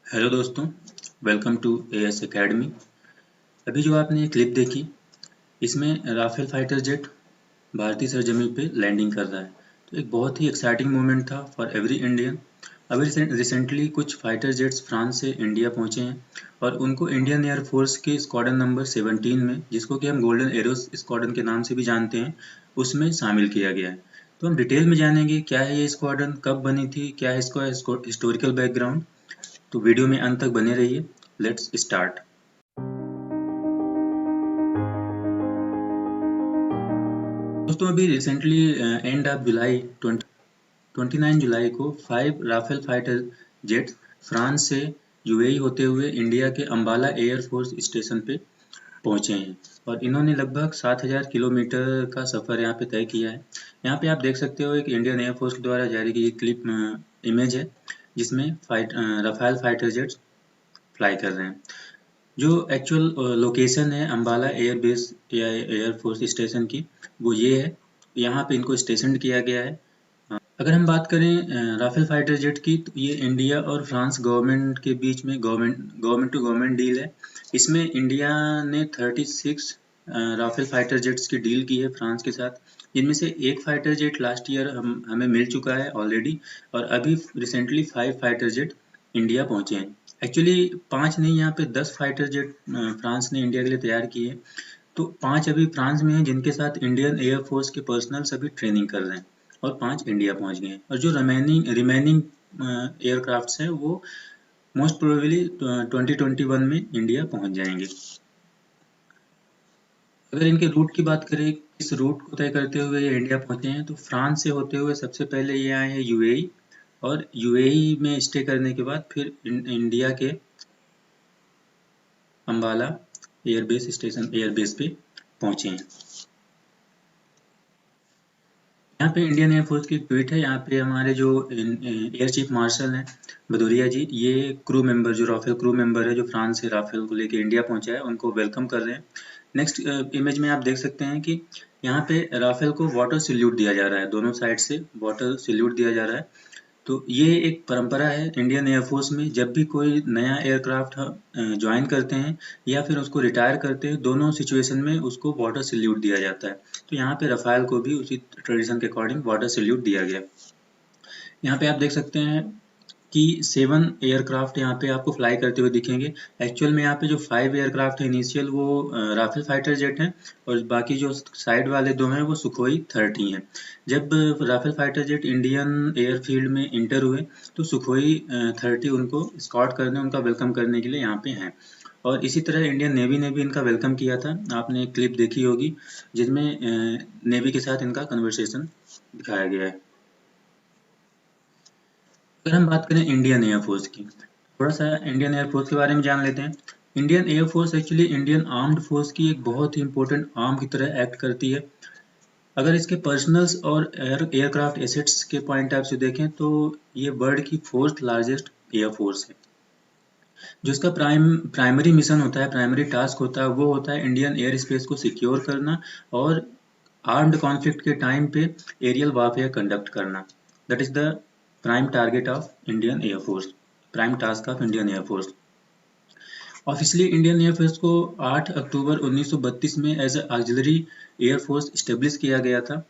Hello दोस्तों, welcome to as academy. अभी जो आपने ये क्लिप देखी, इसमें राफेल फाइटर जेट भारतीय सरजमीं पे लैंडिंग कर रहा है। तो एक बहुत ही एक्साइटिंग मोमेंट था फॉर एवरी इंडियन। अभी रिसेंटली कुछ फाइटर जेट्स फ्रांस से इंडिया पहुंचे हैं और उनको इंडियन एयरफोर्स के स्क्वाड्रन नंबर 17 में, जिसको कि हम गोल्डन एरोस स्क्वाड्रन के नाम से भी जानते हैं, उसमें शामिल किया गया है। तो हम डिटेल में जानेंगे क्या है ये स्क्वाड्रन, कब बनी थी, क्या है इसका हिस्टोरिकल बैकग्राउंड। तो वीडियो में अंत तक बने रहिए। Let's start. दोस्तों, अभी रिसेंटली एंड ऑफ जुलाई 29 जुलाई को 5 राफेल फाइटर जेट्स फ्रांस से यूएई होते हुए इंडिया के अंबाला एयरफोर्स स्टेशन पे पहुंचे हैं और इन्होंने लगभग 7000 किलोमीटर का सफ़र यहाँ पे तय किया है। यहाँ पे आप देख सकते हो एक इंडियन एयरफोर्स के द्वारा जारी की क्लिप इमेज है, जिसमें राफेल फाइटर जेट्स फ्लाई कर रहे हैं। जो एक्चुअल लोकेशन है अंबाला एयरबेस या एयरफोर्स स्टेशन की, वो ये है। यहाँ पे इनको स्टेशन किया गया है। अगर हम बात करें राफेल फाइटर जेट की, तो ये इंडिया और फ्रांस गवर्नमेंट के बीच में गवर्नमेंट टू गवर्नमेंट डील है। इसमें इंडिया ने 36 राफेल फाइटर जेट्स की डील की है फ्रांस के साथ, जिनमें से एक फाइटर जेट लास्ट ईयर हमें मिल चुका है ऑलरेडी, और अभी रिसेंटली 5 फाइटर जेट इंडिया पहुंचे हैं। एक्चुअली 5 नहीं, यहाँ पे 10 फाइटर जेट फ्रांस ने इंडिया के लिए तैयार किए हैं। तो 5 अभी फ्रांस में हैं, जिनके साथ इंडियन एयरफोर्स के पर्सनल सभी ट्रेनिंग कर रहे हैं, और 5 इंडिया पहुंच गए हैं। और जो रिमेनिंग एयरक्राफ्ट्स हैं वो मोस्ट प्रोबेबली 2021 में इंडिया पहुंच जाएंगे। अगर इनके रूट की बात करें, किस रूट को तय करते हुए ये इंडिया पहुंचे हैं, तो फ्रांस से होते हुए सबसे पहले ये आए हैं यूएई, और यूएई में स्टे करने के बाद फिर इंडिया के अंबाला एयरबेस पे पहुंचे हैं। यहाँ पे इंडियन एयरफोर्स की एक ट्वीट है। यहाँ पे हमारे जो एयर चीफ मार्शल हैं भदौरिया जी, ये क्रू मेंबर, जो राफेल क्रू मेंबर है जो फ्रांस से राफेल को लेके इंडिया पहुंचा है, उनको वेलकम कर रहे हैं। नेक्स्ट इमेज में आप देख सकते हैं कि यहाँ पे राफेल को वाटर सल्यूट दिया जा रहा है, दोनों साइड से वाटर सल्यूट दिया जा रहा है। तो ये एक परंपरा है इंडियन एयरफोर्स में, जब भी कोई नया एयरक्राफ्ट ज्वाइन करते हैं या फिर उसको रिटायर करते हैं, दोनों सिचुएशन में उसको वाटर सल्यूट दिया जाता है। तो यहाँ पे रफाल को भी उसी ट्रेडिशन के अकॉर्डिंग वाटर सल्यूट दिया गया। यहाँ पे आप देख सकते हैं कि 7 एयरक्राफ्ट यहाँ पे आपको फ्लाई करते हुए दिखेंगे। एक्चुअल में यहाँ पे जो 5 एयरक्राफ्ट है इनिशियल, वो राफेल फाइटर जेट हैं, और बाकी जो साइड वाले 2 हैं वो सुखोई 30 हैं। जब Rafale fighter jet Indian airfield में इंटर हुए, तो सुखोई 30 उनको स्कॉट करने, उनका वेलकम करने के लिए यहाँ पे हैं। और इसी तरह इंडियन नेवी ने भी इनका वेलकम किया था। आपने एक क्लिप देखी होगी जिसमें नेवी के साथ इनका कन्वर्सेशन दिखाया गया है। अगर हम बात करें इंडियन एयरफोर्स की, थोड़ा सा इंडियन एयरफोर्स के बारे में जान लेते हैं। Indian air force actually Indian armed force की एक बहुत ही इंपॉर्टेंट आर्म की तरह एक्ट करती है। अगर इसके पर्सनल्स और एयरक्राफ्ट एसेट्स के पॉइंट ऑफ से देखें, तो ये वर्ल्ड की 4th लार्जेस्ट एयरफोर्स है। जो इसका प्राइमरी मिशन होता है, प्राइमरी टास्क होता है, वो होता है इंडियन एयर स्पेस को सिक्योर करना और आर्म्ड कॉन्फ्लिक्ट के टाइम पे एरियल वारफेयर कंडक्ट करना। That is the prime target of Indian air force, prime task of Indian air force. Officially Indian air force को 8 अक्टूबर 1932 में as a auxiliary air force establish किया गया था,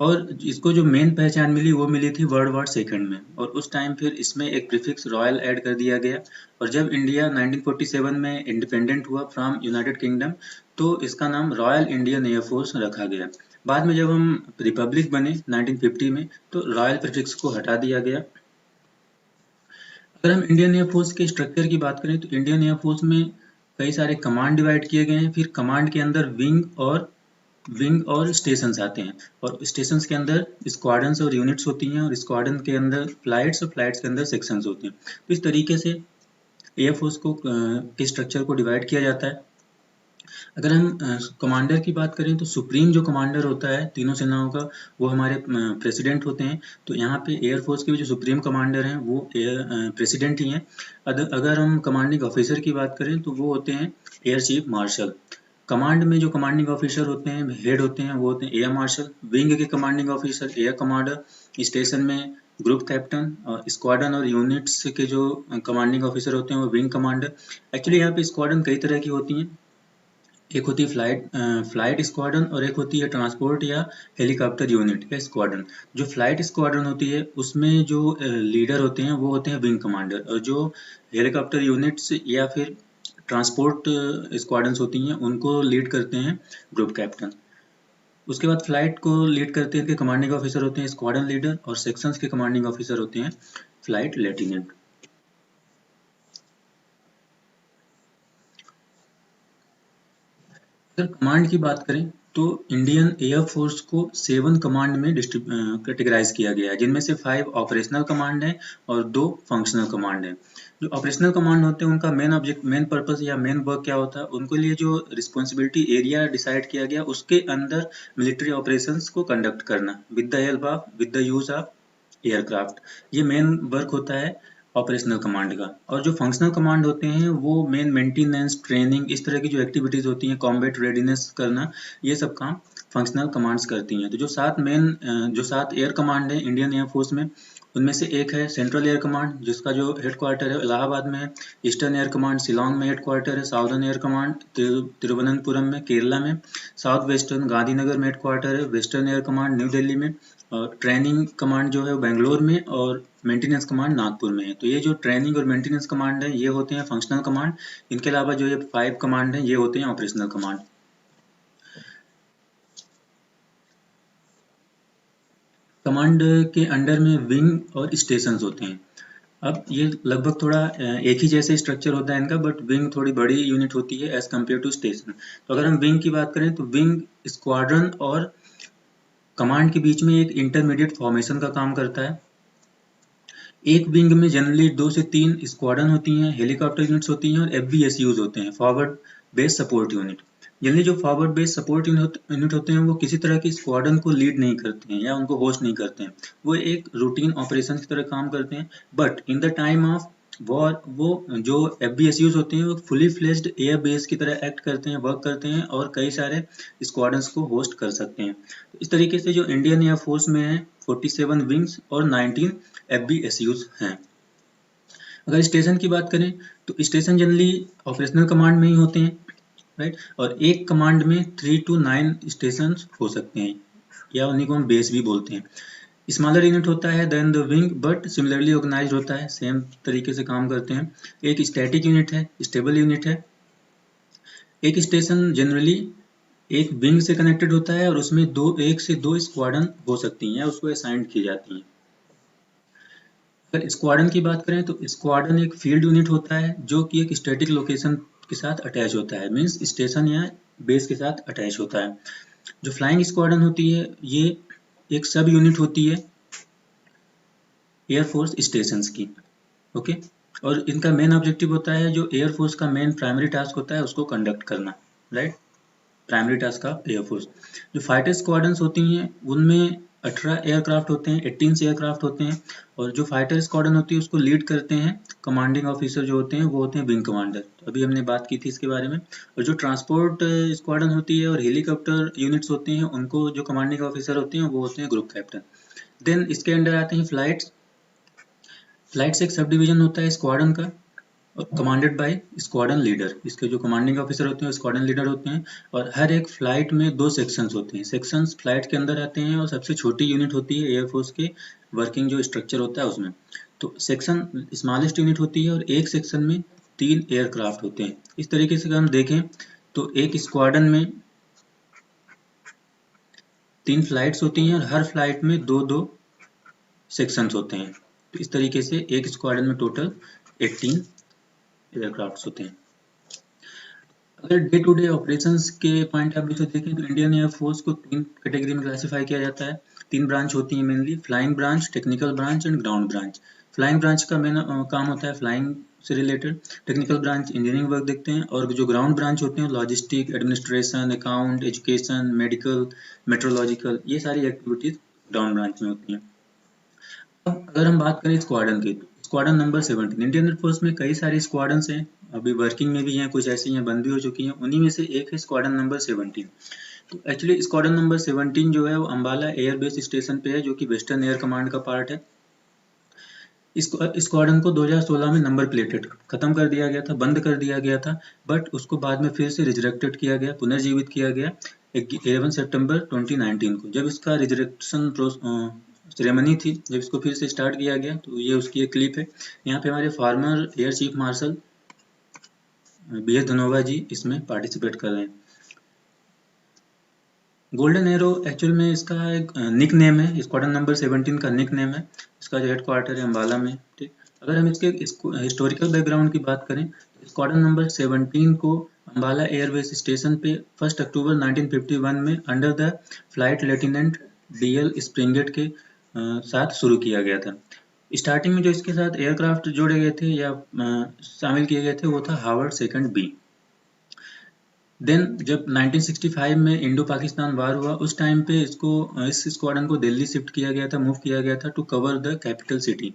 और इसको जो मेन पहचान मिली वो मिली थी वर्ल्ड वॉर सेकंड में, और उस टाइम फिर इसमें एक प्रीफिक्स रॉयल ऐड कर दिया गया। और जब इंडिया 1947 में इंडिपेंडेंट हुआ फ्रॉम यूनाइटेड किंगडम, तो इसका नाम रॉयल इंडियन एयरफोर्स रखा गया। बाद में जब हम रिपब्लिक बने 1950 में, तो रॉयल प्रीफिक्स को हटा दिया गया। अगर हम इंडियन एयरफोर्स के स्ट्रक्चर की बात करें, तो इंडियन एयरफोर्स में कई सारे कमांड डिवाइड किए गए हैं। फिर कमांड के अंदर विंग और स्टेशंस आते हैं, और स्टेशंस के अंदर स्क्वाड्रंस और यूनिट्स होती हैं, और स्क्वाड्रन के अंदर फ्लाइट्स और फ्लाइट्स के अंदर सेक्शंस होते हैं। तो इस तरीके से एयरफोर्स को के स्ट्रक्चर को डिवाइड किया जाता है। अगर हम कमांडर की बात करें, तो सुप्रीम जो कमांडर होता है तीनों सेनाओं का, वो हमारे प्रेसिडेंट होते हैं। तो यहाँ पे एयरफोर्स के भी जो सुप्रीम कमांडर हैं वो प्रेसिडेंट ही हैं। अगर हम कमांडिंग ऑफिसर की बात करें, तो वो होते हैं एयर चीफ मार्शल। कमांड में जो कमांडिंग ऑफिसर होते हैं, हेड होते हैं, वो होते हैं एयर मार्शल। विंग के commanding officer air commander. Station में ग्रुप कैप्टन, और स्क्वाड्रन और यूनिट्स के जो कमांडिंग ऑफिसर होते हैं वो विंग कमांडर। एक्चुअली यहाँ पे स्क्वाड्रन कई तरह की होती हैं, एक होती है फ्लाइट स्क्वाड्रन और एक होती है ट्रांसपोर्ट या हेलीकॉप्टर यूनिट या स्क्वाड्रन। जो फ्लाइट स्क्वाड्रन होती है उसमें जो लीडर होते हैं वो होते हैं विंग कमांडर, और जो हेलीकॉप्टर यूनिट्स या फिर ट्रांसपोर्ट स्क्वाड्रंस होती हैं उनको लीड करते हैं ग्रुप कैप्टन। उसके बाद फ्लाइट को लीड करते हैं के कमांडिंग ऑफिसर होते हैं स्क्वाड्रन लीडर, और सेक्शंस के कमांडिंग ऑफिसर होते हैं फ्लाइट लेफ्टिनेंट। अगर कमांड की बात करें तो इंडियन एयर फोर्स को 7 कमांड में कैटेगराइज किया गया है, जिनमें से 5 ऑपरेशनल कमांड है और 2 फंक्शनल कमांड है। जो ऑपरेशनल कमांड होते हैं उनका मेन पर्पस या मेन वर्क क्या होता है, उनके लिए जो रिस्पॉन्सिबिलिटी एरिया डिसाइड किया गया उसके अंदर मिलिट्री ऑपरेशंस को कंडक्ट करना with the use of aircraft, ये मेन वर्क होता है ऑपरेशनल कमांड का। और जो फंक्शनल कमांड होते हैं वो मेन मेंटेनेंस, ट्रेनिंग, इस तरह की जो एक्टिविटीज होती हैं, कॉम्बैट रेडीनेस करना, ये सब काम फंक्शनल कमांड्स करती हैं। तो जो 7 एयर कमांड है इंडियन एयर फोर्स में, उनमें से एक है सेंट्रल एयर कमांड जिसका जो हेडक्वार्टर है इलाहाबाद में है, ईस्टर्न एयर कमांड शिलोंग में हेडक्वार्टर है, साउदर्न एयर कमांड तिरुवनंतपुरम में केरला में, साउथ वेस्टर्न गांधीनगर में हेडक्वार्टर है, western air command new Delhi में, और ट्रेनिंग कमांड जो है वो बेंगलोर में, और मेंटेनेंस कमांड नागपुर में है। तो ये जो ट्रेनिंग और मेंटेनेंस कमांड है ये होते हैं फंक्शनल कमांड। इनके अलावा जो ये 5 कमांड है ये होते हैं ऑपरेशनल कमांड। कमांड के अंडर में विंग और स्टेशन होते हैं। अब ये लगभग थोड़ा एक ही जैसे स्ट्रक्चर होता है इनका, बट विंग थोड़ी बड़ी यूनिट होती है एज कम्पेयर टू स्टेशन। तो अगर हम विंग की बात करें तो विंग स्क्वाड्रन और कमांड के बीच में एक इंटरमीडिएट फॉर्मेशन का काम करता है। एक विंग में जनरली 2 से 3 स्क्वाड्रन होती हैं, हेलीकॉप्टर यूनिट्स होती हैं और एफबीएसयूज होते हैं, forward base support unit. Generally जो फॉरवर्ड बेस सपोर्ट यूनिट होते हैं वो किसी तरह की स्क्वाड्रन को लीड नहीं करते हैं या उनको होस्ट नहीं करते हैं, वो एक रूटीन ऑपरेशन की तरह काम करते हैं। But in the time of war वो जो एफबीएसयूज होते हैं वो फुली फ्लेज्ड एयर बेस की तरह एक्ट करते हैं, वर्क करते हैं और कई सारे स्क्वाड्रंस को होस्ट कर सकते हैं। तो इस तरीके से जो इंडियन एयर फोर्स में है 47 विंग्स और 19 एफबीएसयूज हैं। अगर स्टेशन की बात करें तो स्टेशन जनरली ऑपरेशनल कमांड में ही होते हैं, राइट। और एक कमांड में 3 to 9 स्टेशन हो सकते हैं या उन्हीं को हम बेस भी बोलते हैं। स्मॉलर यूनिट होता है then the wing but similarly organised होता है, सेम तरीके से काम करते हैं। एक स्टैटिक यूनिट है, स्टेबल यूनिट है। एक स्टेशन जनरली एक विंग से कनेक्टेड होता है और उसमें 1 से 2 स्क्वाड्रन हो सकती हैं या उसको असाइन की जाती हैं। अगर स्क्वाड्रन की बात करें तो स्क्वाड्रन एक फील्ड यूनिट होता है जो कि एक स्टैटिक लोकेशन के साथ अटैच होता है, मींस स्टेशन या बेस के साथ अटैच होता है। जो फ्लाइंग स्क्वाड्रन होती है ये एक सब यूनिट होती है एयरफोर्स स्टेशंस की, ओके। और इनका मेन ऑब्जेक्टिव होता है जो एयरफोर्स का मेन प्राइमरी टास्क होता है उसको कंडक्ट करना, राइट। प्राइमरी टास्क का एयरफोर्स। जो फाइटर स्क्वाड्रंस होती हैं उनमें 18 एयरक्राफ्ट होते हैं, 18 एयरक्राफ्ट होते हैं। और जो फाइटर स्क्वाड्रन होती है उसको लीड करते हैं कमांडिंग ऑफिसर जो होते हैं वो होते हैं विंग कमांडर, तो अभी हमने बात की थी इसके बारे में। और जो ट्रांसपोर्ट स्क्वाड्रन होती है और हेलीकॉप्टर यूनिट्स होती हैं उनको जो कमांडिंग ऑफिसर होते हैं वो होते हैं ग्रुप कैप्टन। देन इसके अंडर आते हैं फ्लाइट्स। फ्लाइट्स एक सब डिवीजन होता है स्क्वाड्रन का और कमांडेड बाय स्क्वाड्रन लीडर। इसके जो कमांडिंग ऑफिसर होते हैं स्क्वाड्रन लीडर होते हैं। और हर एक फ्लाइट में 2 सेक्शंस होते हैं, सेक्शंस फ्लाइट के अंदर आते हैं और सबसे छोटी यूनिट होती है एयरफोर्स के वर्किंग जो स्ट्रक्चर होता है उसमें। तो सेक्शन स्मॉलेस्ट यूनिट होती है और एक सेक्शन में 3 एयरक्राफ्ट होते हैं। इस तरीके से अगर हम देखें तो एक स्क्वाड्रन में 3 फ्लाइट्स होती हैं और हर फ्लाइट में 2-2 सेक्शंस होते हैं। तो इस तरीके से एक स्क्वाड्रन में टोटल 18 एयरक्राफ्ट होते हैं। अगर डे टू डे ऑपरेशंस के पॉइंट ऑफ व्यू से देखें तो इंडियन एयर फोर्स को 3 कैटेगरी में क्लासिफाई किया जाता है। 3 ब्रांच होती हैं mainly, flying branch, technical branch and ground branch. Flying branch का मेन काम होता है फ्लाइंग से related, technical branch engineering work देखते हैं, और जो ग्राउंड ब्रांच होते हैं logistic, administration, account, education, medical, metrological, ये सारी एक्टिविटीज ग्राउंड ब्रांच में होती हैं। अब अगर हम बात करें स्क्वाड्रन की, स्क्वाड्रन नंबर 17 इंडियन एयरफोर्स में कई सारे स्क्वाड्रन्स हैं, अभी वर्किंग में भी हैं, कुछ ऐसी हैं बंद भी हो चुकी हैं, उन्हीं में से एक है स्क्वाड्रन नंबर 17। तो एक्चुअली स्क्वाड्रन नंबर 17 जो है वो अम्बाला एयर बेस स्टेशन पे है जो कि वेस्टर्न एयर कमांड का पार्ट है। स्क्वाड्रन को 2016 में नंबर प्लेटेड खत्म कर दिया गया था, बंद कर दिया गया था, बट उसको बाद में फिर से रिजरेक्टेड किया गया, पुनर्जीवित किया गया 11 सितंबर 2019 को, जब इसका रिजरेक्शन सेरेमनी थी, जब इसको फिर से स्टार्ट किया गया। तो ये उसकी एक क्लिप है। यहाँ पे हमारे former air chief marshal B S Dhanoa ji इसमें पार्टिसिपेट कर रहे हैं। गोल्डन एरो एक्चुअल में इसका एक निक नेम है, स्क्वाड्रन नंबर 17 का निक नेम है। इसका जो हेडक्वार्टर है अम्बाला में। ठीक, अगर हम इसके हिस्टोरिकल बैकग्राउंड की बात करें, स्क्वाड्रन नंबर 17 को अम्बाला एयरबेस स्टेशन पे 1 अक्टूबर 1951 में under the flight lieutenant DL स्प्रिंगेट के साथ शुरू किया गया था। स्टार्टिंग में जो इसके साथ एयरक्राफ्ट जोड़े गए थे या शामिल किए गए थे वो था हावर्ड सेकंड बी। देन जब 1965 में इंडो पाकिस्तान वार हुआ, उस टाइम पे इस स्क्वाड्रन को दिल्ली शिफ्ट किया गया था, मूव किया गया था to cover the capital city.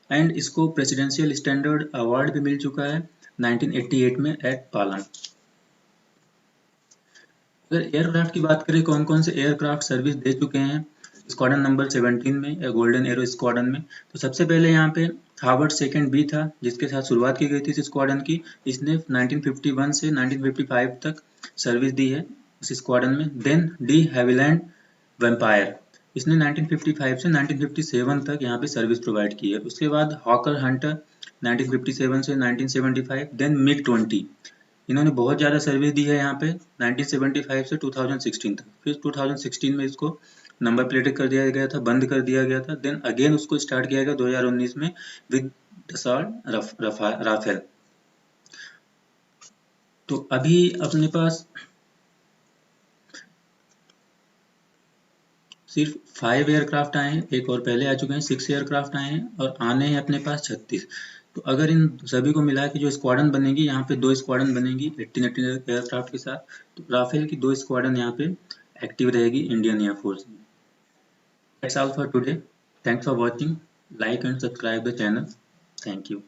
And इसको प्रेसिडेंशियल स्टैंडर्ड अवार्ड भी मिल चुका है 1988 में एट पालम। अगर एयरक्राफ्ट की बात करें, कौन कौन से एयरक्राफ्ट सर्विस दे चुके हैं स्क्वाड्रन नंबर 17 में या गोल्डन एरो स्क्वाड्रन में, तो सबसे पहले यहाँ पे हार्वर्ड सेकंड बी था, जिसके साथ शुरुआत की गई थी इस स्क्वाड्रन की। इसने 1951 से 1955 तक सर्विस दी है इस स्क्वाड्रन में। देन डी हैविलैंड वेम्पायर, इसने 1955 से 1957 तक यहाँ पे सर्विस प्रोवाइड की है। उसके बाद हॉकर हंटर 1957 से 1975। देन मिग 20, इन्होंने बहुत ज़्यादा सर्विस दी है यहाँ पे 1975 से 2016 तक। फिर 2016 में इसको नंबर प्लेटेड कर दिया गया था, बंद कर दिया गया था। देन अगेन उसको स्टार्ट किया गया 2019 में विद दसॉल्ट राफेल। तो अभी अपने पास सिर्फ 5 एयरक्राफ्ट आए हैं, एक और पहले आ चुके हैं, 6 एयरक्राफ्ट आए हैं और आने हैं अपने पास 36। तो अगर इन सभी को मिला के जो स्क्वाड्रन बनेगी, यहाँ पे 2 स्क्वाड्रन बनेगी 18 एयरक्राफ्ट के साथ। तो राफेल की 2 स्क्वाड्रन यहाँ पे एक्टिव रहेगी इंडियन एयरफोर्स में। That's all for today. Thanks for watching. Like and subscribe the channel. Thank you.